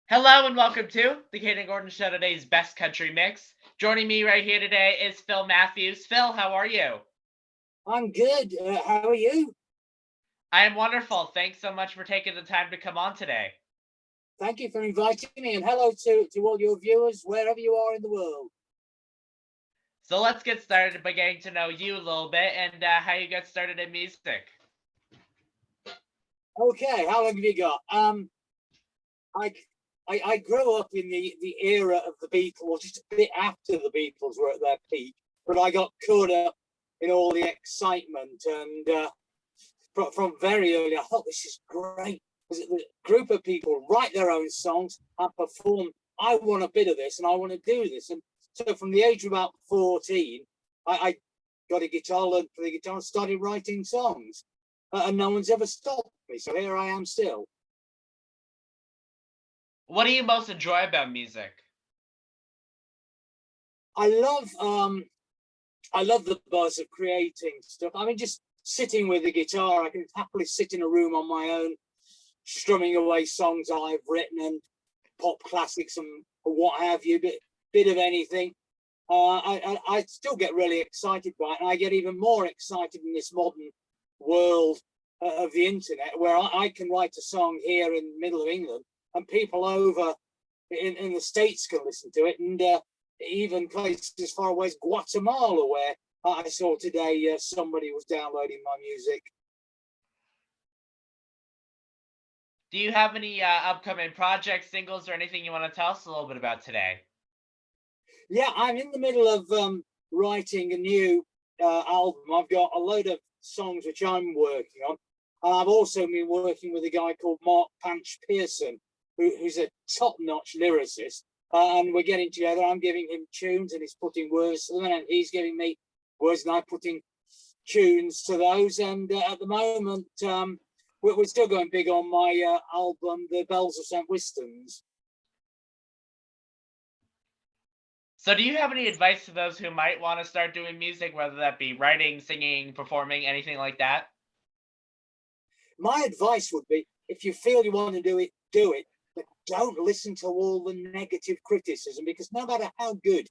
Hello and welcome to the Kayden Gordon Show, today's best country mix. Joining me right here today is Phil Matthews. Phil, how are you? I'm good. How are you? I am wonderful. Thanks so much for taking the time to come on today. Thank you for inviting me, and hello to all your viewers, wherever you are in the world. So let's get started by getting to know you a little bit and how you got started in music. Okay, how long have you got? I, I grew up in the era of the Beatles, just a bit after the Beatles were at their peak, but I got caught up in all the excitement, and from very early, I thought this is great. There's a group of people write their own songs and perform. I want a bit of this, and I want to do this. And so, from the age of about 14, I got a guitar, learned to play the guitar, and started writing songs. And no one's ever stopped me. So here I am still. What do you most enjoy about music? I love I love the buzz of creating stuff. I mean, just sitting with the guitar, I can happily sit in a room on my own, strumming away songs I've written and pop classics and what have you, bit of anything. I still get really excited by it, and I get even more excited in this modern world of the internet, where I can write a song here in the middle of England, and people over in the States can listen to it, and even places as far away as Guatemala, where I saw today somebody was downloading my music. Do you have any upcoming projects, singles, or anything you want to tell us a little bit about today? Yeah, I'm in the middle of writing a new album. I've got a load of songs which I'm working on. And I've also been working with a guy called Mark Panch Pearson, who's a top-notch lyricist. And we're getting together. I'm giving him tunes and he's putting words to them, and he's giving me words and I'm putting tunes to those. And at the moment, we're still going big on my album, The Bells of St. Wistons. So do you have any advice to those who might want to start doing music, whether that be writing, singing, performing, anything like that? My advice would be, if you feel you want to do it, do it. But don't listen to all the negative criticism, because no matter how good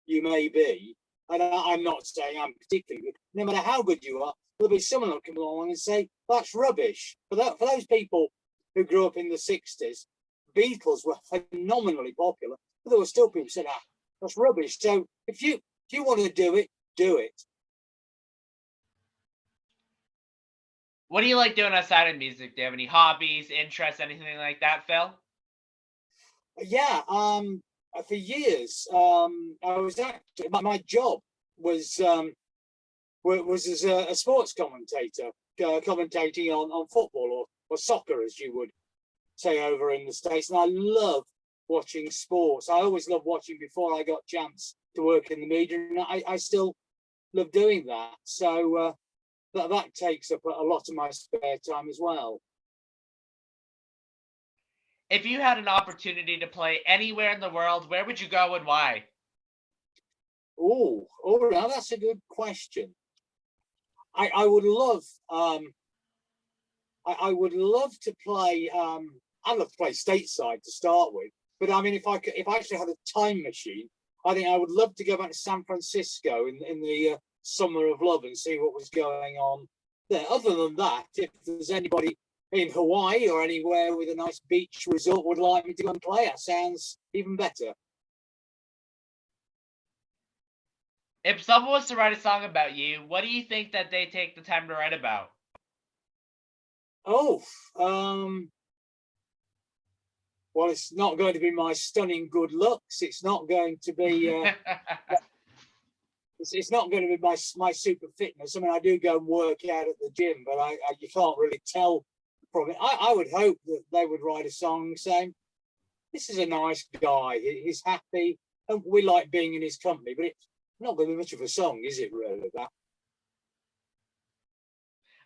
you may be, and I'm not saying I'm particularly good, no matter how good you are, there'll be someone who'll come along and say, that's rubbish. For those people who grew up in the 60s, Beatles were phenomenally popular, but there were still people who said, that's rubbish. So if you want to do it, do it. What do you like doing outside of music? Do you have any hobbies, interests, anything like that, Phil? Yeah, for years, I was actually, my job was was as a sports commentator, commentating on football or soccer, as you would say over in the States. And I love watching sports. I always loved watching before I got a chance to work in the media, and I still love doing that. So that takes up a lot of my spare time as well. If you had an opportunity to play anywhere in the world, where would you go and why? Oh, now that's a good question. I would love I would love to play I'd love to play stateside to start with. But I mean, if I actually had a time machine, I think I would love to go back to San Francisco in the summer of love and see what was going on there. Other than that, if there's anybody in Hawaii or anywhere with a nice beach resort would like me to go and play, that sounds even better. If someone was to write a song about you, what do you think that they take the time to write about? Oh, well, it's not going to be my stunning good looks. It's not going to be it's not going to be my super fitness. I mean, I do go and work out at the gym, but you can't really tell from it. I would hope that they would write a song saying, this is a nice guy, he's happy, and we like being in his company. But it's not going to be much of a song, is it, really, that?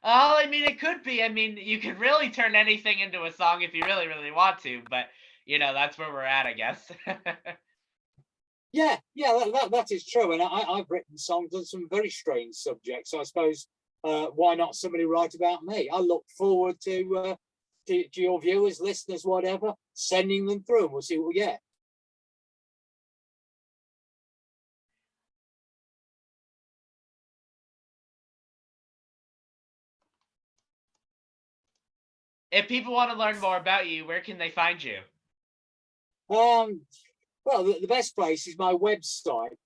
Oh, I mean, it could be. I mean, you could really turn anything into a song if you really, really want to, but, that's where we're at, I guess. Yeah, that is true. And I've written songs on some very strange subjects. So I suppose why not somebody write about me? I look forward to to your viewers, listeners, whatever, sending them through, and we'll see what we get. If people want to learn more about you, where can they find you? Well, the best place is my website,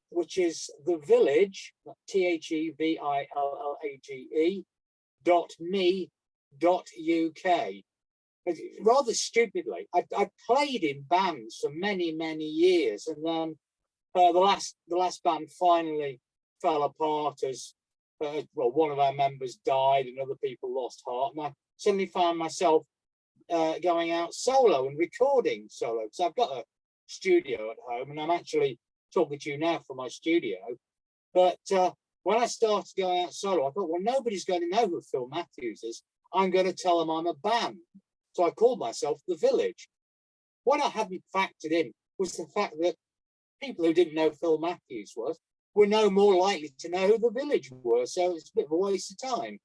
which is the Village, TheVillage.me.uk. Rather stupidly, I played in bands for many years, and then the last band finally fell apart as one of our members died and other people lost heart, and I suddenly found myself going out solo and recording solo, because I've got a studio at home and I'm actually talking to you now from my studio. But when I started going out solo, I thought, well, nobody's going to know who Phil Matthews is. I'm going to tell them I'm a band. So I called myself The Village. What I hadn't factored in was the fact that people who didn't know Phil Matthews were no more likely to know who The Village were. So it's a bit of a waste of time.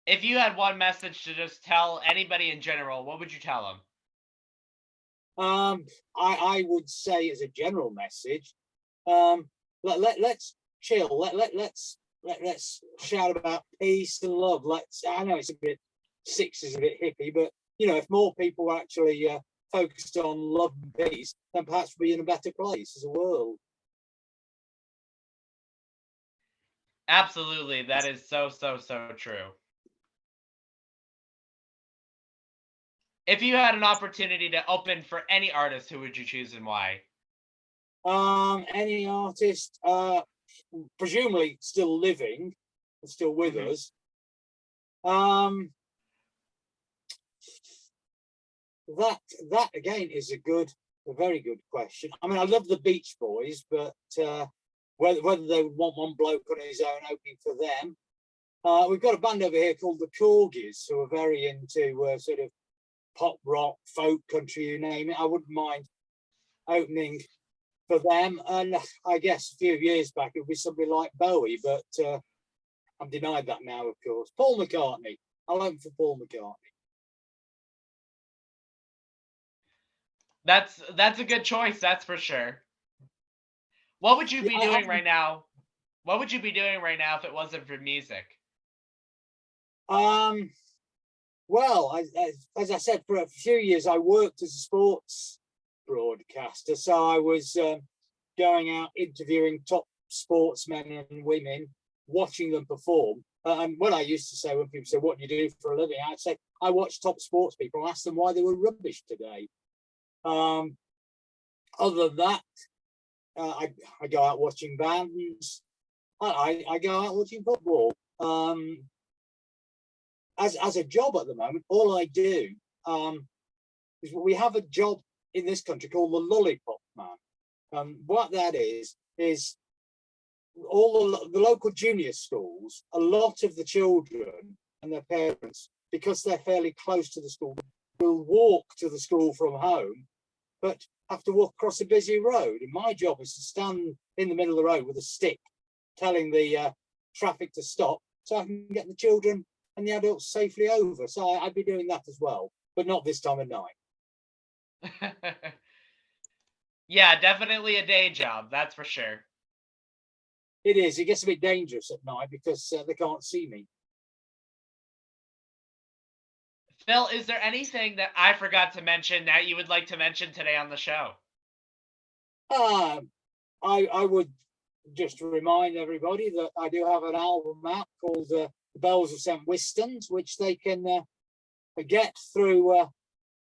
If you had one message to just tell anybody in general, what would you tell them? I would say, as a general message, let's chill. Let's shout about peace and love. I know it's a bit 60s, a bit hippie, but if more people were actually focused on love and peace, then perhaps we'd be in a better place as a world. Absolutely, that is so true. If you had an opportunity to open for any artist, who would you choose and why? Any artist, presumably still living, still with us. That again is a very good question. I mean, I love the Beach Boys, but whether they would want one bloke on his own opening for them. We've got a band over here called the Corgis, who are very into sort of pop rock, folk, country, you name it. I wouldn't mind opening for them. And I guess a few years back it would be somebody like Bowie, but I'm denied that now, of course. Paul McCartney. I'll open for Paul McCartney. That's a good choice, that's for sure. What would you be doing right now? What would you be doing right now if it wasn't for music? Well, as I said, for a few years I worked as a sports broadcaster, so I was going out interviewing top sportsmen and women, watching them perform. And when I used to say, when people say, "What do you do for a living?" I'd say, "I watch top sports people and ask them why they were rubbish today." Other than that, I go out watching bands. I go out watching football. As a job at the moment, all I do is we have a job in this country called the Lollipop Man. What that is all the local junior schools, a lot of the children and their parents, because they're fairly close to the school, will walk to the school from home, but have to walk across a busy road. And my job is to stand in the middle of the road with a stick, telling the traffic to stop, so I can get the children and the adults safely over. So I'd be doing that as well, but not this time of night. Yeah, definitely a day job, that's for sure. It is. It gets a bit dangerous at night because they can't see me. Phil, is there anything that I forgot to mention that you would like to mention today on the show? I would just remind everybody that I do have an album out called The Bells of St. Wistons, which they can get through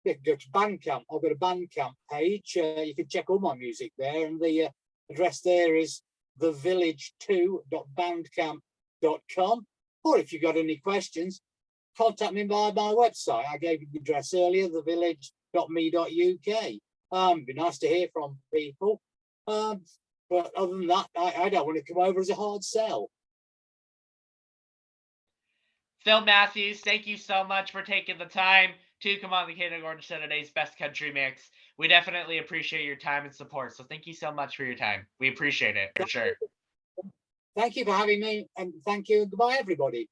go to Bandcamp. I've got a Bandcamp page. You can check all my music there, and the address there is thevillage2.bandcamp.com. Or if you've got any questions, contact me by my website. I gave you the address earlier, thevillage.me.uk. Be nice to hear from people. But other than that, I don't want to come over as a hard sell. Phil Matthews, thank you so much for taking the time to come on the Kayden Gordon Show, today's Best Country Mix. We definitely appreciate your time and support. So thank you so much for your time. We appreciate it, for sure. Thank you for having me, and thank you, and goodbye, everybody.